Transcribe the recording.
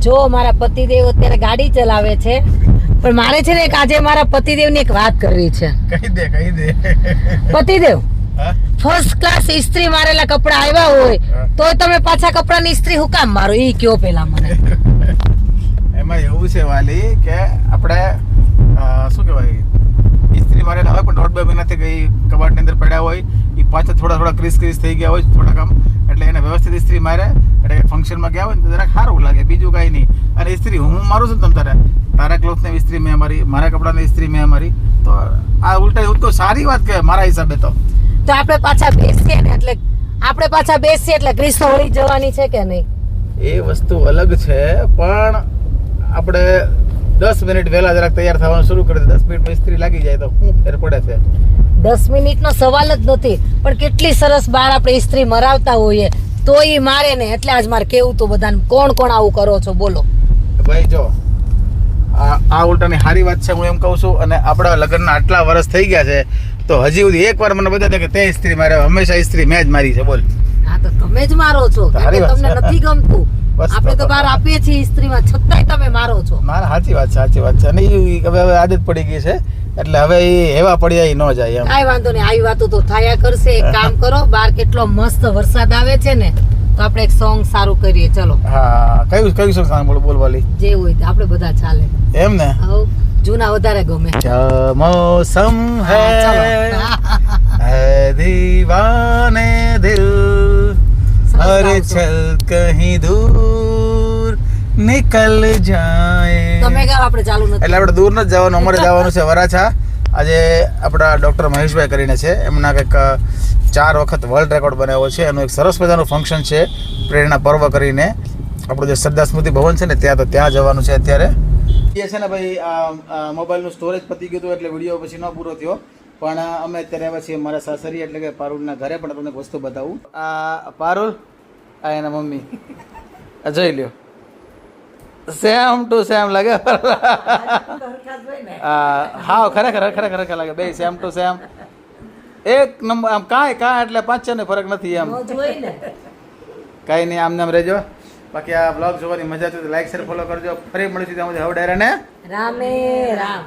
જો મારા પતિદેવ અત્યારે ગાડી ચલાવે છે, પણ મારે છે ને આજે મારા પતિદેવની એક વાત કરવી છે. કહી દે પતિદેવ, ફર્સ્ટ ક્લાસ ઇસ્ત્રી મારેલા કપડા આવ્યા હોય તો તમે પાછા કપડાની ઇસ્ત્રી હું કામ મારો, ઈ કયો પેલા મને. એમાં એવું છે વાલી કે આપણે શું કહેવાય, ઇસ્ત્રી મારેલા હોય પણ 1.5-2 મહિનાથી કઈ કબાટની અંદર પડ્યા હોય, એ પાછા થોડા ક્રીસ થઈ ગયા હોય થોડાક આમ, એટલે એને વ્યવસ્થિત ઇસ્ત્રી મારે એટલે ફંક્શનમાં ગયા હોય ને તો જરાક સારું લાગે, બીજું કાંઈ નહીં. અને ઇસ્ત્રી હું મારું છું તમ તારા ક્લોથની ઇસ્ત્રી મેં મારી, મારા કપડાની ઇસ્ત્રી મેં મારી, તો આ ઉલટા એવું તો સારી વાત કહેવાય મારા હિસાબે. તો આપણે પાછા બેસીએ ને એટલે ગ્રીસ વળી જવાની છે કે નહીં, એ વસ્તુ અલગ છે. પણ આપણે 10 મિનિટ વહેલા જરાક તૈયાર થવાનું શરૂ કરી દે, 10 મિનિટમાં ઇસ્ત્રી લાગી જાય તો શું ફેર પડે છે? 10 મિનિટનો સવાલ જ નથી, પણ કેટલી સરસ બહાર આપણે ઇસ્ત્રી મરાવતા હોઈએ તો ઈ મારે ને. એટલે આજ મારે કેવું તો બધાને, કોણ આવું કરો છો બોલો ભાઈ. જો આ ઉલટાની સારી વાત છે, હું એમ કહું છું. અને આપણા લગ્નના આટલા વર્ષ થઈ ગયા છે તો હજી સુધી એકવાર મને બધા કે તે ઇસ્ત્રી મારે, હંમેશા ઇસ્ત્રી મેં જ મારી છે. બોલ. હા તો તમે જ મારો છો, તમને નથી ગમતું. આપણે તો બહાર આપીએ છીએ ઇસ્ત્રીમાં, છતાંય તમે મારો છો. મારા સાચી વાત છે. અને હવે આદત પડી ગઈ છે એટલે હવે એ હેવા પડ્યા ન જાય એમ. કાંઈ વાંધો નહીં, આવી વાતો તો થયા કરશે. એક કામ કરો, બહાર કેટલો મસ્ત વરસાદ આવે છે ને, તો આપણે એક સોંગ સારું કરીએ. ચલો. હા, કયું સોંગ બોલવાલી? જે હોય તો આપણે બધા ચાલે એમ ને. જૂના વધારે ગમે. મોસમ હૈ દીવાને દિલ, અરે ચલ કહી દૂર નિકલ જાય. તમે ગાવ, આપણે ચાલુ નથી. એટલે આપણે દૂર નથી જવાનું, અમારે જવાનું છે વરાછા. આજે આપણા ડૉક્ટર મહેશભાઈ કરીને છે, એમના કંઈક 4 વખત વર્લ્ડ રેકોર્ડ બનાવ્યો છે. એનું એક સરસ મજાનું ફંક્શન છે, પ્રેરણા પર્વ કરીને. આપણું જે શ્રદ્ધા સ્મૃતિ ભવન છે ને ત્યાં જવાનું છે અત્યારે. એ છે ને ભાઈ, આ મોબાઈલનું સ્ટોરેજ પતી ગયું હતું એટલે વિડીયો પછી ન પૂરો થયો. પણ અમે અત્યારે આવ્યા છીએ મારા સાસરી એટલે કે પારુલના ઘરે. પણ તમને એક વસ્તુ બતાવું. આ પારુલ, આ એના મમ્મી, આ જોઈ લ્યો, સેમ ટુ સેમ લાગે. હા, ખરેખર લાગે. બે સેમ ટુ સેમ, એક નંબર. આમ કાંઈ એટલે 5-6 ફરક નથી એમ. કાંઈ નહીં, આમને આમ રહેજો. બાકી આ બ્લોગ જોવાની મજા તો લાઈક શેર ફોલો કરજો. ફરી મળીશું ત્યાં હવે ડાયરાને રામે રામ.